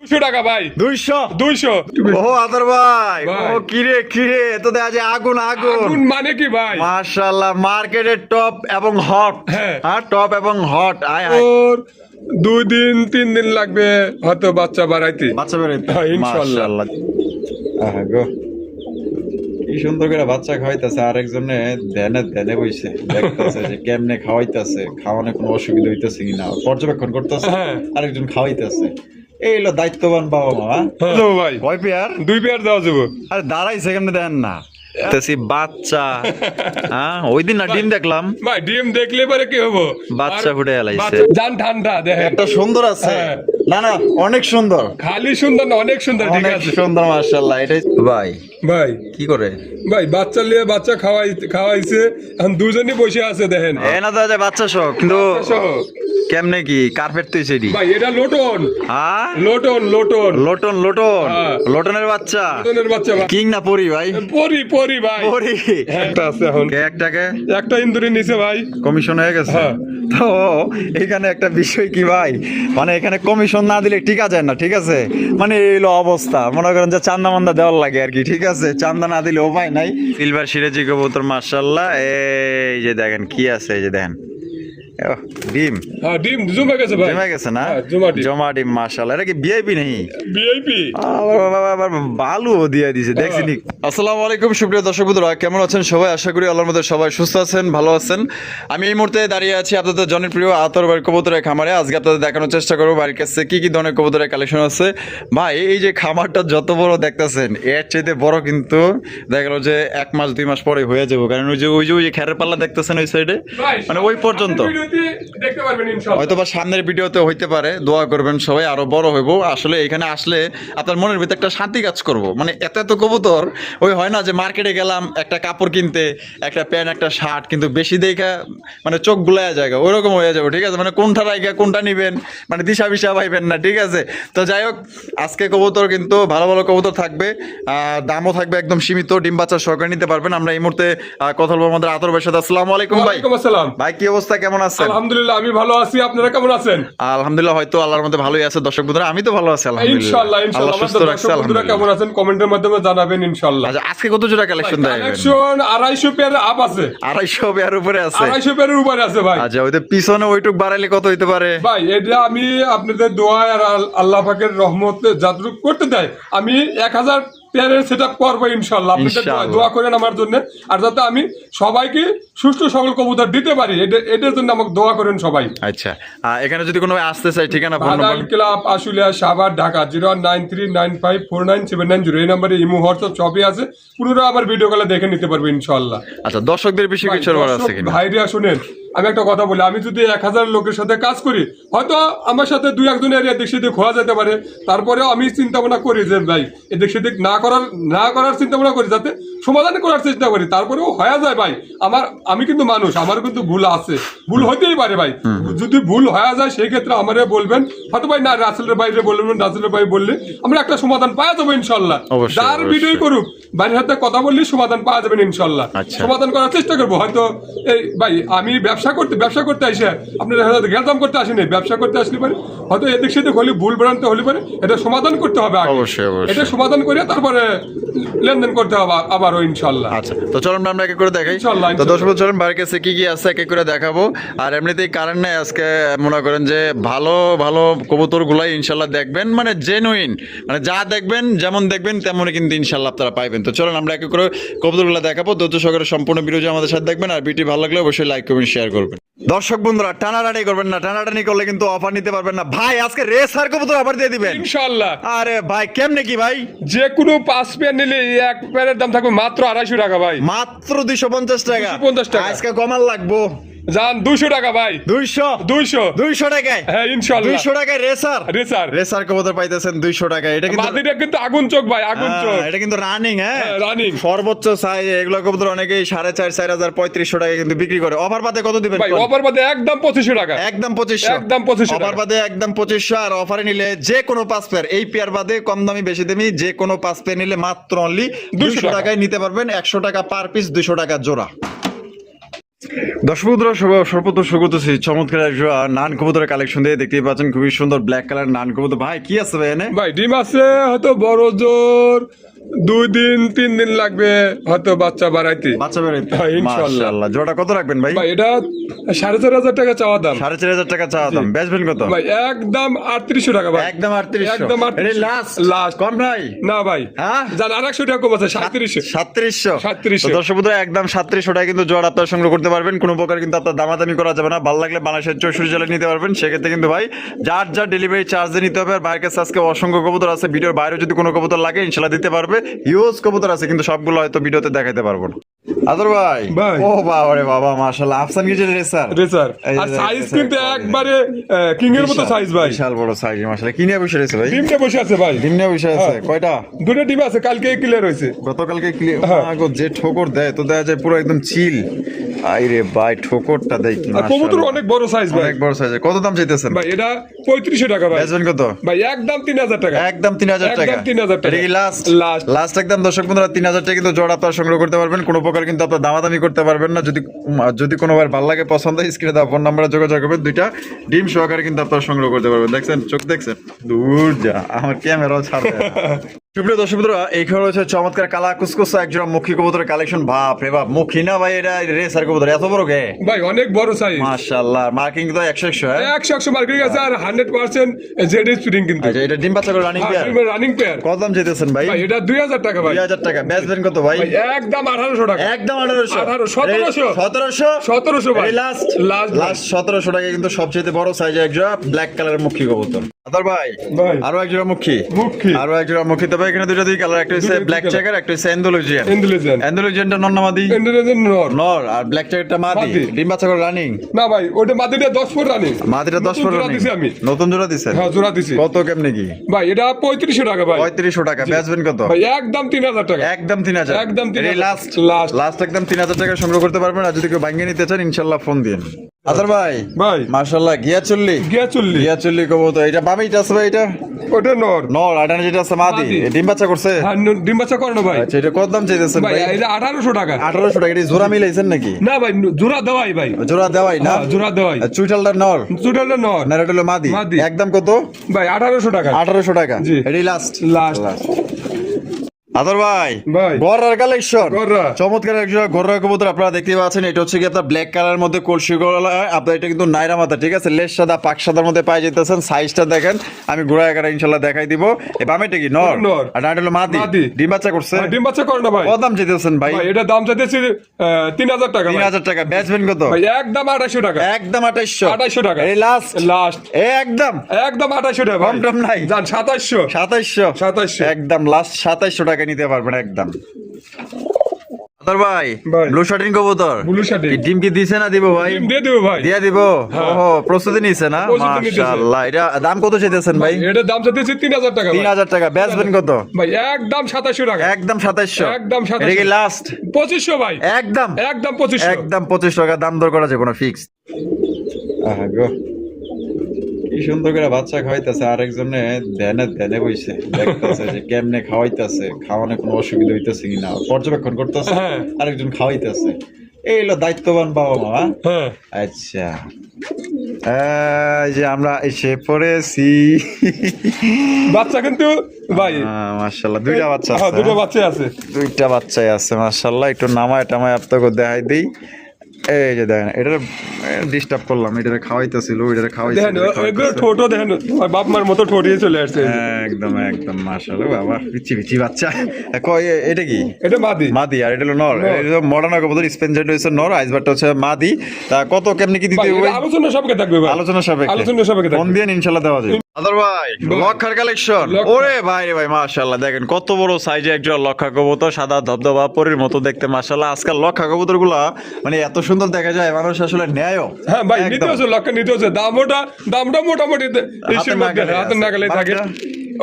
200 টাকা ভাই। 200 200 ও আদর ভাই, ভাই। ও কিরে তো দেখা যায় আগুন আগুন মানে কি ভাই? মাশাআল্লাহ, মার্কেটের টপ এবং হট। হ্যাঁ। হ্যাঁ, টপ এবং হট। আয় আয়, ওর 2-3 দিন লাগবে হয়তো বাচ্চা বাড়াইতে। বাচ্চা বেরোইতে। হ্যাঁ, ইনশাআল্লাহ। মাশাআল্লাহ। আহা গো, কি সুন্দর করে বাচ্চা খাওয়াইতেছে, আরেকজনে ধ্যানে বইছে দেখতেছে যে কেমনে খাওয়াইতেছে, খাওয়ানো কোনো অসুবিধা হইতেছে কিনা পর্যবেক্ষণ করতেছে। হ্যাঁ। আরেকজন খাওয়াইতেছে। এই হলো দায়িত্ববান বাবা মা। হ্যালো ভাই, কয় পেয়ার? 2 পেয়ার দেওয়া যাবে। আরে দাঁড়াইছে কেমনে দেন না, বাচ্চা। হ্যাঁ, ওই দিন না ডিম দেখলাম, ভাই ডিম দেখলে পরে কি হবো? বাচ্চা ফুটে এলাইছে। বাচ্চা জান ঠান্ডা দেখেন। একটা সুন্দর আছে। হ্যাঁ। না অনেক সুন্দর, খালি সুন্দর না, অনেক সুন্দর। ঠিক অনেক আছে সুন্দর মাশাআল্লাহ। এটাই ভাই, ভাই। কি করে ভাই বাচ্চা লিয়ে বাচ্চা খাওয়াইছে, এখন দুজনই বসে আছে দেখেন। এ না দাদা বাচ্চা সহ, কিন্তু সহ। কেমনে কি কার্পেট তুই সেটি? ভাই এটা লোটন। হ্যাঁ, লোটন হ্যাঁ। লটনের বাচ্চা। লোটনের বাচ্চা ভাই। কিং না পরি ভাই? পরি ভাই। পরি। একটা আছে এখন। একটাকে একটা ইন্দুরি নিচে ভাই। কমিশন হয়ে গেছে। হ্যাঁ। তো এখানে একটা বিষয় কি ভাই, মানে এখানে কমিশন না দিলে টিকা যায় না, ঠিক আছে? মানে এইলো অবস্থা, মনে করেন যে চান্দা মান্দা দেওয়ার লাগে আর কি, ঠিক আছে? চান্দা না দিলে উপায় নাই। সিলভার সিরাজি কবুতর মাশাআল্লাহ। এই যে দেখেন কি আছে, এই যে দেখেন ডিম। হ্যাঁ, ডিম জমে গেছে ভাই। জমা গেছে না? হ্যাঁ, জমা ডিম মাশাআল্লাহ। এটা কি ভিআইপি নেই? ভিআইপি। আবার বালু দিয়ে দিছে, দেখছি নি। আসসালামু আলাইকুম সুপ্রিয় দর্শক বন্ধুরা, কেমন আছেন সবাই? আশা করি আল্লাহর মধ্যে সবাই সুস্থ আছেন, ভালো আছেন। আমি এই মুহূর্তে দাঁড়িয়ে আছি আপনাদের জনপ্রিয় আতর বাড়ির কবুতরের খামারে। আজকে আপনাদের দেখানোর চেষ্টা করবো বাড়ির কাছে কি কি ধরনের কবুতরের কালেকশন আছে। ভাই এই যে খামারটা যত বড় দেখতেছেন, এর চাইতে বড় কিন্তু দেখা গেল যে 1 মাস 2 মাস পরে হয়ে যাবো, কারণ ওই যে খেরের পাল্লা দেখতেছেন ওই সাইডে, মানে ওই পর্যন্ত। দেখতে পারবেন ইনশাআল্লাহ। হয়তো বা সামনের ভিডিওতে হইতে পারে, দোয়া করবেন সবাই আরো বড় হইব। আসলে এখানে আসলে আপনার মনের ভিতরে একটা শান্তি কাজ করব। মানে এত কবুতর, ওই হয় না যে মার্কেটে গেলাম একটা কাপড় কিনতে, একটা প্যান্ট একটা শার্ট, কিন্তু বেশি দেখা মানে চোখ গুলায় জায়গা ওইরকম হয়ে যাবে, ঠিক আছে? মানে কোনটা রাইগা কোনটা নিবেন, মানে দিশা বিশা পাইবেন না, ঠিক আছে? তো যাই হোক, আজকে কবুতর কিন্তু ভালো ভালো কবুতর থাকবে, দামও থাকবে একদম সীমিত, ডিম বাচ্চা সহকারে নিতে পারবেন। আমরা এই মুহূর্তে কথা বলবো আমাদের আতর ভাইয়ের সাথে। আসসালামু আলাইকুম ভাই। ওয়ালাইকুম আসসালাম। ভাই কি অবস্থা, কেমন আছেন? আলহামদুলিল্লাহ আমি ভালো আছি, আপনারা কেমন আছেন? আলহামদুলিল্লাহ, হয়তো আল্লাহর মধ্যে ভালোই আছে দর্শক বন্ধুরা, আমি তো ভালো আছি আলহামদুলিল্লাহ। ইনশাআল্লাহ আল্লাহ সুস্থ রাখছে দর্শক বন্ধুরা কেমন আলহামদুলিল্লাহ। আছেন কমেন্টের মাধ্যমে জানাবেন ইনশাআল্লাহ। আচ্ছা, আজকে কত জোড়া কালেকশন দেবেন? কালেকশন 250 পেয়ার আপ আছে। 250 পেয়ার উপরে আছে? 250 পেয়ারের উপরে আছে ভাই। আচ্ছা, ওইটা পিছনে ওইটুক বাড়াইলে কত হইতে পারে ভাই? এটা আমি আপনাদের দোয়া আর আল্লাহ পাকের রহমতে যতটুক করতে দেয়, আমি 1000 পেয়ারের সেটআপ করব ইনশাআল্লাহ। আপনাদের দোয়া করেন আমার জন্য, আর যাতে আমি সবাইকে সুষ্ঠু সকল কবুতর দিতে পারি, এটার জন্য আমাকে দোয়া করেন সবাই। আচ্ছা, এখানে যদি কোনো আসতে চাই, ঠিকানা ফোন বাদাল নাম্বার? ক্লাব, আশুলিয়া, সাভার, ঢাকা 09395497790। এই নাম্বারে ইমো হোয়াটসঅ্যাপ সবই আছে। পুরো আবার ভিডিও কলে দেখে নিতে পারবে ইনশাআল্লাহ। আচ্ছা, দর্শকদের বিষয়ে কিছু বলার আছে কিনা? ভাইরা শুনেন, আমি একটা কথা বলি, আমি যদি 1000 লোকের সাথে কাজ করি, হয়তো আমার সাথে 2-1 এর এদিক সেদিক হওয়া যেতে পারে, তারপরেও আমি চিন্তা ভাবনা করি যে ভাই এদিক সেদিক না করার চিন্তা ভাবনা করি, যাতে সমাধান করার চেষ্টা করি। তারপরেও হয়ে যায় ভাই, আমি কিন্তু মানুষ, আমার কিন্তু ভুল আছে, ভুল হইতেই পারে ভাই। যদি ভুল হয়ে যায় সেই ক্ষেত্রে আমারে বলবেন, হয়তো ভাই না রাসেলের বাইরে বলবেন, রাসেলের ভাই বললে আমরা একটা সমাধান পাওয়া যাবে ইনশাআল্লাহ। যার ভিডিও করুক, বাইরের হাতে কথা বললে সমাধান পাওয়া যাবেন ইনশাআল্লাহ। সমাধান করার চেষ্টা করবো। হয়তো এই ভাই আমি ব্যবসা করতে আসে আপনার গেলদাম করতে আসেনি, ব্যবসা করতে আসলে পারে হয়তো এদিক সেদিক হলে ভুল ভ্রান্ত হলে পারে, এটা সমাধান করতে হবে আগে। অবশ্যই এটা সমাধান করে তারপরে লেনদেন করতে হবে আবারও ইনশাআল্লাহ। আচ্ছা, তো চলুন আমরা এক এক করে দেখাই। ইনশাআল্লাহ। তো দর্শক চলুন বাড়ির কাছে কি কি আছে এক এক করে দেখাবো। আর এমনিতেই কারেন্ট নাই আজকে, মনে করেন যে ভালো ভালো কবুতর গুলাই ইনশাল্লাহ দেখবেন, মানে জেনুইন, মানে যা দেখবেন যেমন দেখবেন তেমনই কিন্তু ইনশাল্লাহ আপনারা পাইবেন। তো চলুন আমরা এক এক করে কবুতরগুলো দেখাবো। ধৈর্য সহকারে সম্পূর্ণ ভিডিও আমাদের সাথে দেখবেন, আর ভিডিও ভালো লাগলে অবশ্যই লাইক করবেন, শেয়ার করবেন। দর্শক বন্ধুরা, টানাটানি করবেন না, টানাটানি করলে কিন্তু অফার নিতে পারবেন না। ভাই আজকে রেসার কবুতর অফার দিয়ে দিবেন ইনশাআল্লাহ। আরে ভাই কেমনে কি ভাই? যে কোনো 5 পেয়ার নিলে এক পেয়ারের দাম থাকবে মাত্র 250 টাকা ভাই। মাত্র 250 টাকা? 250 টাকা। আজকে কমান লাগবো জান 200 টাকা ভাই। 200 টাকায়? হ্যাঁ ইনশাআল্লাহ। 200 টাকায় রেসার কবুতর পাইতেছেন 200 টাকায়। এটা কিন্তু মাদিটা কিন্তু আগুন চোখ ভাই, আগুন চোখ। এটা কিন্তু রানিং, হ্যাঁ রানিং সর্বোচ্চ সাইজ। এগুলো কবুতর অনেকেই 4.5 4000 3500 টাকা কিন্তু বিক্রি করে। অফার পাতে কত দিবেন ভাই? অফার বাদে একদম 2500 টাকা। একদম 2500? একদম 2500 অফার বাদে একদম 2500। আর অফারে নিলে যে কোনো 5 পেয়ার, এই পেয়ার বাদে কম দামি বেশি দামি যে কোনো 5 পেয়ার নিলে মাত্র অনলি 200 টাকায় নিতে পারবেন। 100 টাকা পার পিস, 200 টাকা জোড়া। দর্শক বন্ধুরা সর্বপ্রথম স্বাগত চমৎকার একটা নান কবুতরের কালেকশন দিয়ে দেখতেই পাচ্ছেন, খুবই সুন্দর ব্ল্যাক কালার নান কবুতর। ভাই কি আছে ভাই এনে? ভাই ডিম আছে হয়তো বড় জোর 2-3 দিন লাগবে হয়তো বাচ্চা বাড়াইতে। বাচ্চা বেরোতে হ্যাঁ, ইনশাআল্লাহ। মাশাআল্লাহ। জোড়া কত রাখবেন ভাই? ভাই এটা 4,500 টাকা চাওয়া দাম। 4,500 টাকা চাওয়া দাম, বেচবেন কত? ভাই একদম 3800 টাকা ভাই। একদম 3800। একদম 3800 লাস্ট কম নাই? না ভাই, হ্যাঁ জান 100 টাকা কম আছে, 3700। 3700। দর্শক বন্ধুরা একদম 3700 টাকা কিন্তু জোড়া আপনারা সংগ্রহ করতে পারবেন। কোনো প্রকার কিন্তু আপনার দামাদামি করা যাবে না। ভালো লাগলে বাংলাদেশের 64 জেলায় নিতে পারবেন। সেক্ষেত্রে কিন্তু ভাই যার যার ডেলিভারি চার্জ দিয়ে নিতে হবে। আর ভাইয়ের কাছে আজকে অসংখ্য কবুতর আছে, ভিডিওর বাইরে যদি কোনো কবুতর লাগে ইনশাল্লাহ দিতে পারবে। হিউজ কবুতর আছে কিন্তু সবগুলো হয়তো ভিডিওতে দেখাতে পারবো না। আদর ভাই, ভাই। ও বাবা রে বাবা, মাশাআল্লাহ। আফসান কি যে রেসার রেসার এই আর যে সাইজ রেসার কিন্তু কোয়ালিটি। একবারে কিং এর মতো সাইজ ভাই। বিশাল বড় সাইজ মাশাআল্লাহ। কি নিয়ে বসে রয়েছে ভাই? ডিমটা বসে আছে ভাই। ডিম নিয়ে বসে আছে কয়টা? দুটো ডিম আছে, কালকে ক্লিয়ার হয়েছে। গতকালকে ক্লিয়ার। হ্যাঁ। যে ঠোকর দেয় তো দেয়া যায় পুরো একদম চিল। আইরে ভাই ঠোকরটা দেখ কি আর কবুতর অনেক বড় সাইজ ভাই। অনেক বড় সাইজ। কত দাম চাইতেছেন ভাই এটা 3500 টাকা ভাই। বেচবেন কত? ভাই একদম 3000 টাকা। একদম 3000 টাকা। একদম 3000 টাকা। এটা কি লাস্ট? লাস্ট। লাস্ট একদম দর্শক বন্ধুরা 3000 টাকা কিন্তু জোড়া আপনারা সংগ্রহ করতে পারবেন। কোনো প্রকার কিন্তু আপনারা দামাদামি করতে পারবেন না। যদি কোনোবার ভালো লাগে পছন্দ হয় স্ক্রিনে দেওয়া ফোন নাম্বারে যোগাযোগ করবেন। দুইটা ডিম সহকারে কিন্তু আপনারা সংগ্রহ করতে পারবেন। দেখছেন চোখ দেখছেন? দূর যা, আমার ক্যামেরাও ছাড়বে না। সুপ্রিয় দর্শক বন্ধুরা, এইখানে রয়েছে চমৎকার কালা কুসকুসা একজোড়া মুখী কবুতরের কালেকশন। বাপ রে বাপ, মুখী না ভাই, এটা রেসার কবুতর এত বড় গে? ভাই অনেক বড় সাইজ। মাশাআল্লাহ। মার্কিং তো 100 হ্যাঁ? 100 মার্কেট আছে আর 100% জেড স্পিডিং কিন্তু। আচ্ছা, এটা ডিম বাচ্চা করে রানিং পেয়ার। Running pair. কত দাম চাইতেছেন ভাই? ভাই এটা 2000 টাকা ভাই। 2000 টাকা। বেচবেন কত ভাই? ভাই একদম 1800 টাকা। একদম 1800। 1700 1700 ভাই। লাস্ট লাস্ট লাস্ট 1700 টাকা কিন্তু সবচেয়ে বড় সাইজে একজোড়া ব্ল্যাক কালারের মুখী কবুতর। আদর ভাই, ভাই। আরো একজোড়া মুখী। মুখী। আরো একজোড়া মুখী। তবে এখানে দুই কালার, একটা হচ্ছে দুইটা ব্ল্যাক colour। চেকার, একটা হচ্ছে এন্ডোলজিয়ান। ইন্টেলিজেন্ট। এন্ডোলজিয়ানটা নর না মাদি? ইন্টেলিজেন্ট নর। নর। আর ব্ল্যাক চেকারটা মাদি। মাদি। ডিম বাচ্চা করে রানিং? না ভাই ওটা মাদিটা 10 ফুট রানিং। মাদিটা 10 নতুন পর জোড়া রানিং। দিছি আমি। নতুন জোড়া দিছেন? হ্যাঁ জোড়া দিছি। কত কেমনে কি? ভাই এটা 3500 টাকা ভাই। 3500 টাকা। বেচবেন কত? ভাই একদম 3000 টাকা। একদম 3000। একদম 3000 লাস্ট লাস্ট। লাস্ট একদম 3000 টাকা সংগ্রহ করতে পারবেন। আর যদি কেউ ভাঙিয়ে নিতে চান ইনশাআল্লাহ ফোন দিন। আদর ভাই, ভাই মাশাআল্লাহ। গিয়া চল্লি গিয়া চল্লি। গিয়া চল্লি কবুতর। এটা বামিটা আছে ভাই? এটা ওটা নর। নর। আটানা যেটা আছে মাদি। মাদি। এ ডিম বাচ্চা করছে? হ্যাঁ ডিম বাচ্চা করে না ভাই। আচ্ছা, এটা কত দাম চাইতেছেন ভাই ভাই? এটা 1800 টাকা। 1800 টাকা। এটা জোড়া মিলাইছেন নাকি? না ভাই জোড়া দেওয়াই ভাই। জোড়া দেওয়াই না? হ্যাঁ, জোড়া দেওয়াই। আর চুইটালটা নর চুটালটা নর। না? এটা হলো মাদি। মাদি। একদম কত ভাই 1800 টাকা। 1800 টাকা। জি। এটাই লাস্ট লাস্ট। আদর ভাই, ভাই। গররার কালেকশন। গররা। চমৎকার একজন গররা কবুতর আপনারা দেখতে পাচ্ছেন। এটা হচ্ছে কি আপনার ব্ল্যাক কালারের মধ্যে কলসি গলা। আপনার এটা কিন্তু নাইরা মাথা, ঠিক আছে? লেস সাদা পাক সাদার মধ্যে পাই যেতেছেন। সাইজটা দেখেন, আমি ঘোড়া এগারা ইনশাল্লাহ দেখাই দিব। এ বামেটা কি নর? নর। আর ডানটা হলো মাদি। মাদি। ডিম বাচ্চা করছে? ভাই, ডিম বাচ্চা করে না ভাই। কত দাম চাইতেছেন ভাই? ভাই এটা দাম চাইতেছি 3000 টাকা ভাই। 3000 টাকা। বেচবেন কত? ভাই একদম 2800 টাকা। একদম 2800। 2800 টাকা। এই লাস্ট লাস্ট। একদম একদম 2800 টাকা ভাই। কম টম নাই? জান 2700। 2700। একদম লাস্ট 2700 টাকা নিতে পারবেন একদম। আদর ভাই, ভাই। ব্লু শার্টিং কবুতর। ব্লু শার্টিং। কি ডিম কি দিছে না দিব ভাই? ডিম দিয়ে দেবো ভাই। দিয়া দিব? হ্যাঁ। ওহো, প্রস্তুতি নিছে না? প্রস্তুতি নিতেছে। মাশাআল্লাহ। এটা দাম কত চাইতেছেন ভাই? এটা দাম চাইতেছি 3000 টাকা ভাই। 3000 টাকা। বেচবেন কত? ভাই একদম 2700 টাকা। একদম 2700। একদম 2700। এটা কি লাস্ট? 2500 ভাই। একদম একদম 2500। একদম 25 টাকা দাম দর করা যাবে না, ফিক্স। আহা গো, কি সুন্দর করে বাচ্চা খাওয়াইতেছে। আরেকজনে ধ্যানে বইছে, দেখতেছে যে কেমনে খাওয়াইতেছে, খাওয়ানো কোনো অসুবিধা হইতেছে কিনা পর্যবেক্ষণ করতেছে। হ্যাঁ। আরেকজন খাওয়াইতেছে। এই হলো দায়িত্ববান বাবা মা। হ্যাঁ। আচ্ছা, এই যে আমরা এসে পড়েছি। বাচ্চা কিন্তু ভাই মাশাআল্লাহ, দুইটা বাচ্চা হ্যাঁ, আছে। দুটো বাচ্চা আছে। দুইটা বাচ্চাই আছে মাশাআল্লাহ। একটু নামায় টামায় আপনাকে দেখাই দিই। এই যে দেখেন, এটা ডিস্টার্ব করলাম। এটা খাওয়াইতেছিল, এটা দেখেন এগুলো ঠোঁটো দেখেন, বাপ মার মতো ঠোঁটিয়ে চলে আসছে। একদম একদম মাশাআল্লাহ। বাবা পিচি পিচি বাচ্চা। কই এটা কি? এটা মাদি। মাদি। আর এটা হলো নর। এটা মডার্ন কবুতর। স্পেনজেড হচ্ছে নর, আইসবারটা হচ্ছে মাদি। তা কত কেমনি কি দিতে ভাই, হবে? এটা আলোচনা সাপেক্ষে থাকবে ভাই। আলোচনা সাপেক্ষে। আলোচনা সাপেক্ষে ফোন থাকবে। দিয়ে ইনশাআল্লাহ দেওয়া যাবে। আদর ভাই, লক্ষার কালেকশন। লক্ষা। ওরে ভাই রে ভাই, মাশাআল্লাহ। দেখেন কত বড় সাইজে একজন লক্ষা কবুতর, সাদা ধবধবা পরীর মতো দেখতে মাশাআল্লাহ। আজকাল লক্ষা কবুতর গুলা মানে এত সুন্দর দেখা যায়, মানুষ আসলে নেয়ও। হ্যাঁ ভাই, একদম। নিতে হচ্ছে লক্ষ্য নিতে হচ্ছে। দামটা মোটামুটি হিসেবের মধ্যে, হাতের নাগালে থাকে।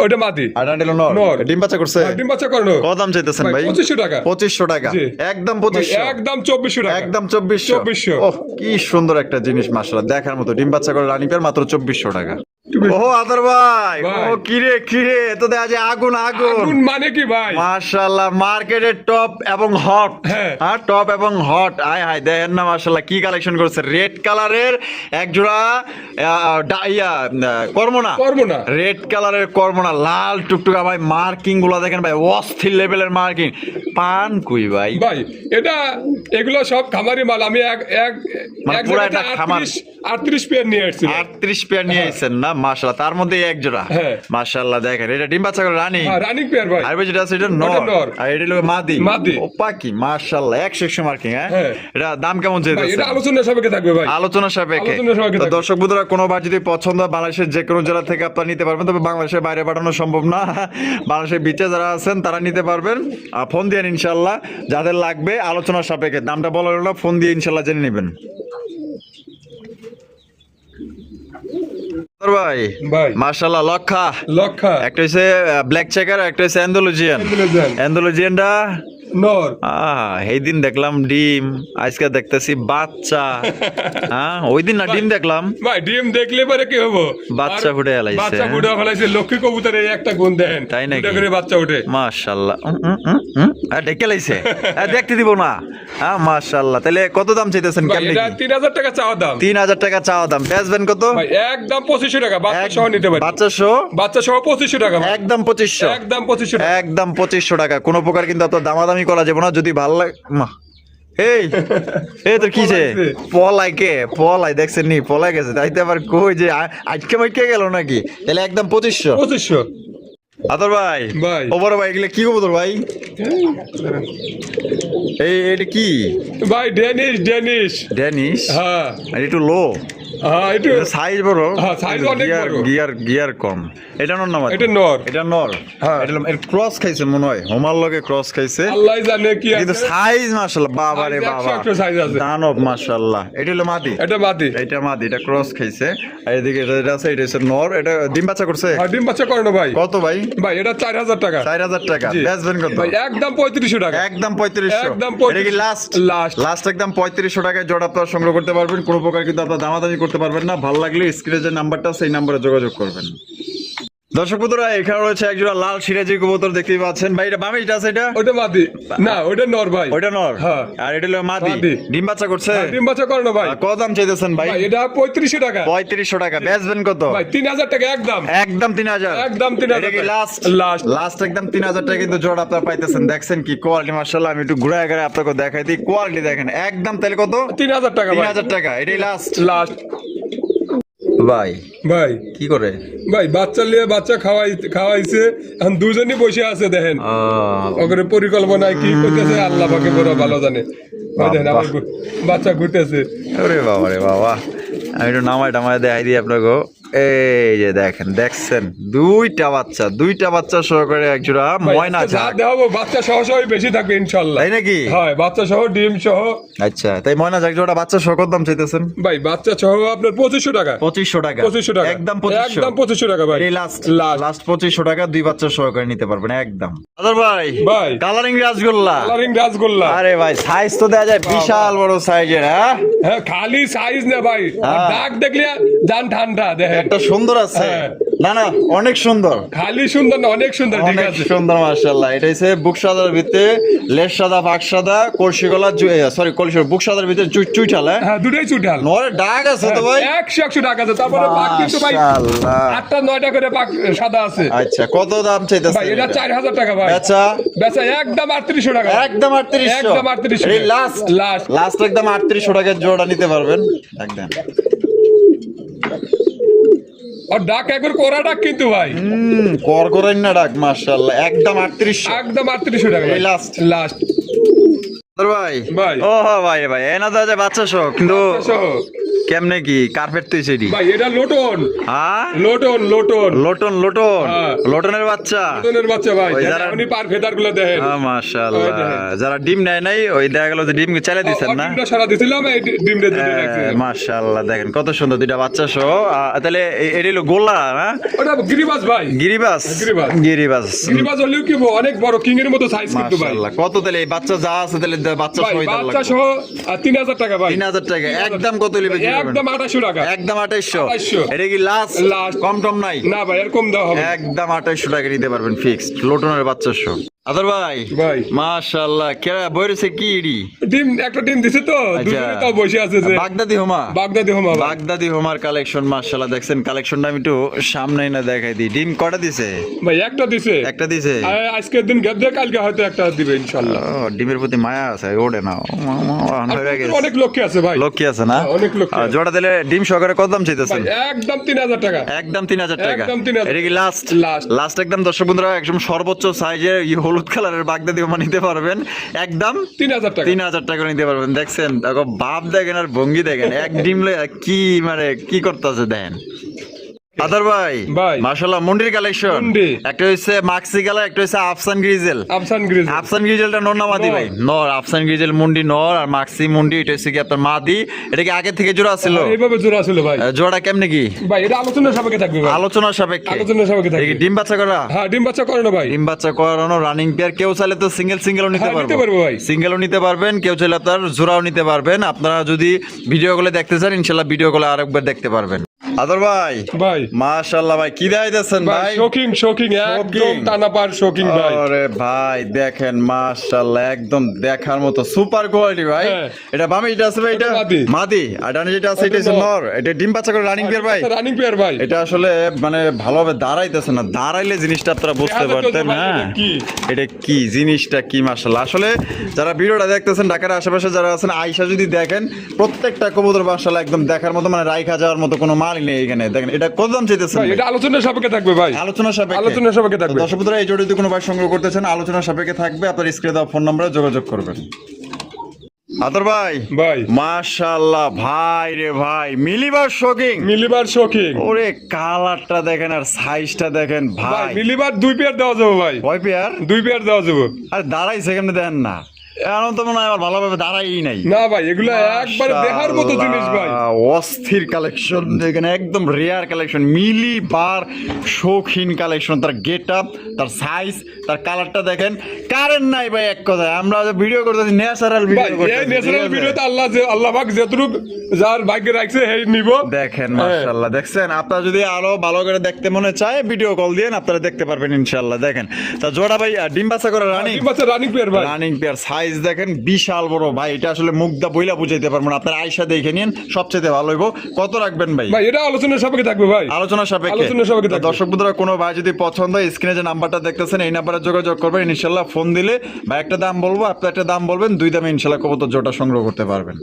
ওটা মাদি। আর ডান্ডেল নর। নর। ডিম বাচ্চা করছে? আর ডিম বাচ্চা করানো। কত দাম চাইতেছেন ভাই? 2500 টাকা। 2500 টাকা। জি। একদম ভাই, 2500। একদম 2400 টাকা। একদম 2400। 2400। ওহ, কি সুন্দর একটা জিনিস মাশাআল্লাহ, দেখার মতো। ডিম বাচ্চা করে রানী পেয়ার মাত্র 2400 টাকা। ও আদর ভাই, ও ভাই। কিরে তো দেখা যায় আগুন আগুন। আগুন মানে কি ভাই? মাশাআল্লাহ, মার্কেটের টপ এবং হট। হ্যাঁ। হ্যাঁ, টপ এবং হট। আয় হায়, দেখেন না মাশাআল্লাহ কি কালেকশন করছে। রেড কালারের এক জোড়া কর্মনা। করবো না। রেড কালারের কর্মনা, লাল টুকটুকা ভাই। মার্কিং গুলো দেখেন ভাই, অস্থির লেভেলের মার্কিং। পান কুই ভাই, ভাই এটা এগুলো সব খামারি মাল। আমি এক এক মানে এক পুরা জায়গাতে একটা খামার। 38 পেয়ার নিয়ে আসছি। 38 পেয়ার নিয়ে আইছেন না? মাশাআল্লাহ, তার মধ্যে এক জোড়া। হ্যাঁ। মাশাআল্লাহ, দেখেন এটা ডিম বাচ্চা করে রানী। রানিং পেয়ার ভাই। আর ভাই যেটা আছে এটা ওটা নর, নর। আর এটা হলো মাদি। মাদি। ও পাকি, মাশাআল্লাহ 100 মার্কিং। হ্যাঁ, হ্যাঁ। এটা দাম কেমন ভাই চাইতেছে? এটা আলোচনা সাপেক্ষে থাকবে ভাই। আলোচনা সাপেক্ষে। আলোচনা সাপেক্ষে তো থাকবে। দর্শক বন্ধুরা, কোনো বার যদি পছন্দ হয় বাংলাদেশের যে কোনো জেলা থেকে আপনারা নিতে পারবেন, তবে বাংলাদেশের বাইরে পাঠানো সম্ভব না। বাংলাদেশের বিচে যারা আছেন তারা নিতে পারবেন। ফোন দিয়ে ইনশাল্লাহ যাদের লাগবে আলোচনা সাপেক্ষে। দামটা বলা হলো না, ফোন দিয়ে ইনশাল্লাহ জেনে নেবেন। ভাই ভাই মাশাআল্লাহ, লক্ষা একটা হচ্ছে ব্ল্যাক চেকার, একটা হচ্ছে অ্যান্ডালুজিয়ান। অ্যান্ডালুজিয়ানটা নর। এই দিন দেখলাম ডিম, আজকে দেখতেছি বাচ্চা। হ্যাঁ, ওই দিন না ডিম দেখলাম, ভাই ডিম দেখলে পরে কি হবো? বাচ্চা আর ফুটে ফেলাইছে। বাচ্চা ফুটে ফেলাইছে। লক্ষ্মী কবুতরের একটা গুণ দেন, তাই নাকি? দুটা করে বাচ্চা ওঠে। মাশাআল্লাহ, ডেকে লাইছে। দেখতে দিব না? হ্যাঁ মাশাআল্লাহ। তাহলে কত দাম চাইতেছেন? ভাই কেমনে এটা কি? 3000 টাকা চাওয়া দাম। 3000 টাকা চাওয়া দাম। বেচবেন কত? ভাই একদম 2500 টাকা বাচ্চা সহ নিতে পারি। বাচ্চা সহ? বাচ্চা সহ 2500 টাকা ভাই। একদম 2500। একদম 2500 টাকা। একদম 2500 টাকা। কোনো প্রকার কিন্তু আপনার দামাদামি করা যাবে না। যদি ভালো লাগে এই তোর কিছে পলাই দেখছেন নি? পলাই গেছে, তাইতে আবার কই যে আজকে মাইকে গেল নাকি? তাহলে একদম 2500। 2500 আদর ভাই, ভাই। ও বড় ভাই, এগুলো কি কবুতর ভাই? এটা কি ভাই? ডেনিশ। ড্যানিশ? হ্যাঁ আর একটু লো, হ্যাঁ একটু সাইজ বড়। হ্যাঁ, size অনেক বড়। গিয়ার কম। এটা নর না মাদি? এটা নর। এটা নর। হ্যাঁ। এটা ক্রস খাইছে মনে হয়, হোমার লগে ক্রস খাইছে। আল্লাহ জানে কি কিন্তু আছে। সাইজ মাশাআল্লাহ, বাবা রে Size বাবা, 100 size আছে। দানব মাশাআল্লাহ। এটা হলো মাদি। এটা মাদি। এটা মাদি, এটা ক্রস খাইছে। আর এদিকে এটা আছে, এটা হচ্ছে নর। এটা ডিম বাচ্চা করছে? আর ডিম বাচ্চা করে না ভাই। কত ভাই? ভাই এটা 4000 টাকা। 4000 টাকা। জি। বেচবেন কত? ভাই একদম 3500 টাকা। একদম 3500। একদম এটা কি লাস্ট? লাস্ট একদম 3500 টাকায় জোড়া আপনারা সংগ্রহ করতে পারবেন। কোনো প্রকার কিন্তু আপনারা দামাদামি করতে পারবেন না। ভালো লাগলে স্ক্রিনে যে নাম্বারটা, সেই নাম্বারে যোগাযোগ করবেন। দর্শক বন্ধুরা, এখানে রয়েছে একজোড়া লাল সিরাজি কবুতর, দেখতেই পাচ্ছেন ভাই। এটা বামে যেটা আছে এটা? ওটা মাদি না, ওটা নর ভাই। ওইটা নর। হ্যাঁ। আর এটা হলো মাদি। মাদি। ডিম বাচ্চা করছে? ডিম বাচ্চা করে না ভাই। কত দাম চাইতেছেন ভাই? ভাই এটা 3500 টাকা। 3500 টাকা। বেচবেন কত? ভাই 3000 টাকা একদম। একদম 3000। একদম 3000 এটা কি টাকা। লাস্ট? লাস্ট। লাস্ট একদম 3000 টাকা কিন্তু জোড়া আপনারা পাইতেছেন। দেখছেন কি কোয়ালিটি মাশাআল্লাহ। আমি একটু ঘুরায় ঘুরায় আপনাকে দেখাই দিই। কোয়ালিটি দেখেন একদম। তাহলে কত? 3000 টাকা ভাই। 3000 টাকা। এটাই লাস্ট। লাস্ট। ভাই ভাই কি করে? ভাই বাচ্চা লিয়ে বাচ্চা খাওয়াইছে, এখন দুজনই বসে আছে দেখেন। ওখানে পরিকল্পনায় কি করতেছে আল্লাহ পাকে বড় ভালো জানে। ভাই দেখেন আমার বাচ্চা ঘুরতেছে। ওরে বাবা রে বাবা, আমি একটু নামায় টামায় দেখাই দিই আপনাকে। এই যে দেখছেন দুইটা বাচ্চা সহকারে একজোড়া ময়না যা ঝাঁক। দেখাবো বাচ্চা সহ সহই বেশি থাকবে ইনশাল্লাহ। তাই নাকি? হয় বাচ্চা সহ ডিম সহ। আচ্ছা, তাই ময়না ঝাঁক জোড়া বাচ্চা সহ কত দাম চাইতেছেন? ভাই বাচ্চা সহ আপনার 2500 টাকা। 2500 টাকা। 2500 টাকা একদম 2500। একদম 2500 টাকা ভাই। এই লাস্ট লাস্ট। লাস্ট 2500 টাকা দুই বাচ্চা সহকারে নিতে পারবেন একদম। আদর ভাই, ভাই। কালারিং রাসগোল্লা। কালারিং রাসগোল্লা। আরে ভাই, সাইজ তো দেয়া যায় বিশাল বড় সাইজের। হ্যাঁ, হ্যাঁ খালি সাইজ না ভাই, আর হ্যাঁ। ডাক দেখলে জান ঠান্ডা দেখেন। একটা সুন্দর আছে। হ্যাঁ। না অনেক সুন্দর। খালি সুন্দর না, অনেক সুন্দর। ঠিক অনেক আছে। সুন্দর মাশাআল্লাহ। এটা হচ্ছে বুক সাদার ভিতরে লেজ সাদা, পাক সাদা, কলসি গলা, সরি কলসি বুক সাদার ভিতরে চুইঠাল। হ্যাঁ দুটোই চুটাল। নরে ডাক আছে তো ভাই? 100 টাকা আছে। তারপরে পাক কিন্তু ভাই মাশাআল্লাহ। 8টা 9টা করে পাক সাদা আছে। আচ্ছা, কত দাম চাইতেছেন? ভাই এটা 4000 টাকা ভাই। আচ্ছা, বেচা একদম 3800 টাকা। একদম 3800। একদম 3800 এই লাস্ট লাস্ট। লাস্ট একদম 3800 টাকার জোড়া নিতে পারবেন একদম। আর ডাক একবার কোরা ডাক কিন্তু ভাই কর করেন না ডাক মাশাআল্লাহ। একদম 3800। একদম 3800 টাকা এই লাস্ট লাস্ট। ভাই ভাই। ও ভাই এনা তো আছে বাচ্চা সহ, কিন্তু সহ কেমনে কি কার্পেট তুই সেটি? ভাই এটা লোটন। হ্যাঁ, লোটন। লোটন হ্যাঁ। লোটনের বাচ্চা। লোটনের বাচ্চা ভাই। ওই যারা- উনি পার ফেদার গুলো দেখেন। মাশাআল্লাহ। ওই দেখেন। যারা ডিম নেয় নাই, ওই দেখা গেল যে ডিম চালে দিচ্ছেন না? ডিমটা সারা দিছিলাম, এই ডিমটা দিতে রাখছি। মাশাআল্লাহ, দেখেন কত সুন্দর দুইটা বাচ্চা সহ। তাহলে এটা হলো গোল্লা না? ওটা গিরিবাজ ভাই। গিরিবাস। গিরিবাজ। গিরিবাস হলেও কি অনেক বড় কিং এর মতো সাইজ কিন্তু ভাই। মাশাআল্লাহ। কত তাহলে এই বাচ্চা যা আছে তাহলে বাচ্চা ভাই সহ বাচ্চা সহ 3000 টাকা ভাই। 3000 টাকা। একদম কত লিবে একদম 2800 টাকা। একদম 2800। 2800 এটা কি লাস্ট? Last। কম টম নাই? না ভাই এর কম দেওয়া হবে না। একদম 2800 টাকা নিতে পারবেন ফিক্সড লোটনের বাচ্চা শো। আদর ভাই ভাই। মাশাআল্লাহ কেরা বইরেছে কি ইডি? ডিম একটা ডিম দিছে তো দুজনে তো বসে আছে যে বাগদাদি হোমা। বাগদাদি হোমা ভাই। বাগদাদি হোমার কালেকশন মাশাআল্লাহ দেখছেন কালেকশনটা আমি একটু সামনে না দেখাই দিই। ডিম কটা দিছে? ভাই একটা দিছে। একটা দিছে। আজকের দিন গেছে কালকে হয়তো একটা দিবে ইনশাআল্লাহ। ও ডিমের প্রতি মায়া আছে ওড়ে না। অনেক লক্ষ্য আছে ভাই। লক্ষ্য আছে না? অনেক লক্ষ্য। জোড়া দিলে ডিম সহকারে কত দাম চাইতেছেন? ভাই একদম 3000 টাকা। একদম 3000 টাকা। একদম 3000। এটা কি লাস্ট? লাস্ট। লাস্ট একদম দর্শক বন্ধুরা একদম সর্বোচ্চ সাইজের হলুদ কালারের বাগদাদি হোমা নিতে পারবেন একদম 3000 টাকা। 3000 টাকা নিতে পারবেন। দেখছেন দেখো ভাব দেখেন আর ভঙ্গি দেখেন এক ডিম কি মানে কি করতেছে দেখেন। আদর ভাই ভাই। মাশাআল্লাহ মুন্ডির কালেকশন। মুন্ডি। একটা হইছে মাক্সি কালার একটা হইছে আফসান গ্রিজেল। আফসান গ্রিজ। আফসান গ্রিজেলটা নর না মাদি ভাই? নর। আফসান গ্রিজেল মুন্ডি নর আর মাক্সি মুন্ডি এটা হচ্ছে কি আপনার মাদি। এটা কি আগে থেকে জোড়া ছিল? এইভাবে জোড়া ছিল ভাই। জোড়া কেমনে কি? ভাই এটা আলোচনার সাপেক্ষে থাকবে ভাই। আলোচনার সাপেক্ষে। আলোচনার সাপেক্ষে এটা কি থাকবে। ডিম বাচ্চা করা? হ্যাঁ ডিম বাচ্চা করে না ভাই। ডিম বাচ্চা করানো রানিং পেয়ার। কেউ চাইলে তো সিঙ্গেলও নিতে হ্যাঁ, নিতে পারবো পারবো ভাই। সিঙ্গেলও নিতে পারবেন কেউ চাইলে আপনার জোড়াও নিতে পারবেন। আপনারা যদি ভিডিও কলে দেখতে চান ইনশাআল্লাহ ভিডিও কলে আরেকবার দেখতে পারবেন। আদর ভাই ভাই মাশাআল্লাহ ভাই কি দেখাইতেছেন ভাই ভাই? শোকিং একদম টানাপার শোকিং ভাই। আরে ভাই দেখেন মাশাআল্লাহ একদম দেখার মতো সুপার কোয়ালিটি ভাই। হ্যাঁ। এটা বামে যেটা আছে ভাই এটা এটা মাদি। মাদি আর ডানে যেটা আছে এটা হচ্ছে নর। এটা ডিম বাচ্চা করে রানিং পেয়ার ভাই। রানিং পেয়ার ভাই। এটা আসলে মানে ভালোভাবে দাঁড়াইতেছে না। দাঁড়াইলে জিনিসটা আপনারা বুঝতে দেখা যেত পারতেন। যে ভাই হ্যাঁ এটা কি? এটা কি জিনিসটা কি মাশাআল্লাহ। আসলে যারা ভিডিওটা দেখতেছেন ঢাকার আশেপাশে যারা আছেন আয়েশা যদি দেখেন প্রত্যেকটা কবুতর মাশাআল্লাহ একদম দেখার মতো মানে রাইখা যাওয়ার মতো কোনো মাল নেই এখানে। দেখেন এটা কত দাম চাইতেছেন ভাই ভাই? এটা আলোচনার সাপেক্ষে থাকবে ভাই। আলোচনা সাপেক্ষে। আলোচনা সাপেক্ষে থাকবে। দর্শক বন্ধুরা এই জোড়া যদি কোনো ভাই সংগ্রহ করতে চান আলোচনা সাপেক্ষে থাকবে। আপনার স্ক্রিনে দেওয়া ফোন নম্বরে যোগাযোগ করবেন। আদর ভাই ভাই মাশাআল্লাহ ভাই রে ভাই মিলিবার শোকিং। মিলিবার শোকিং। ওরে কালারটা দেখেন আর সাইজটা দেখেন ভাই ভাই। মিলিবার 2 পেয়ার দেওয়া যাবে ভাই। কয় পেয়ার? 2 পেয়ার দেওয়া যাবে। আর দাঁড়াইছে কেমনে দেখেন না? এখন তো মনে হয় আমার ভালোভাবে দাঁড়াই নাই। না ভাই এগুলো একবারে দেখার মতো জিনিস ভাই। অস্থির কালেকশন দেখেন একদম রেয়ার কালেকশন মিলি বার শৌখিন কালেকশন। তার গেট আপ তার সাইজ তার কালারটা দেখেন কারেন্ট নাই ভাই এক কথায়। আমরা ভিডিও করতেছি ন্যাচারাল ভাই ভিডিও এই ন্যাচারাল ভিডিওতে আল্লাহ পাক যতটুকু যার ভাগ্যে রাখছে সেই নিব। দেখেন মাশাআল্লাহ দেখছেন। আপনারা যদি আরো ভালো করে দেখতে মনে চায় ভিডিও কল দিয়ে আপনারা দেখতে পারবেন ইনশাআল্লাহ। দেখেন তা জোড়া ভাই ডিম বাচ্চা করে রানিং। ডিম বাচ্চা রানিং পেয়ার ভাই। রানিং পেয়ার সাইজ দেখেন বিশাল বড় ভাই। এটা আসলে মুগ্ধা বইলা বুঝাইতে পারবো না। আপনার আয়সা দেখে নিন সবচেয়ে ভালো হইব। কত রাখবেন ভাই? ভাই এটা আলোচনার সাপেক্ষে থাকবে ভাই। আলোচনা সাপেক্ষে। আলোচনা সাপেক্ষে থাকবে। দর্শক বন্ধুরা কোনো ভাই যদি পছন্দ হয় স্ক্রিনে যে নাম্বারটা দেখতেছেন এই নাম্বারে যোগাযোগ করবেন ইনশাআল্লাহ। ফোন দিলে ভাই একটা দাম বলবো আপনি একটা দাম বলবেন দুই দামে ইনশাআল্লাহ কবুতর জোড়া সংগ্রহ করতে পারবেন।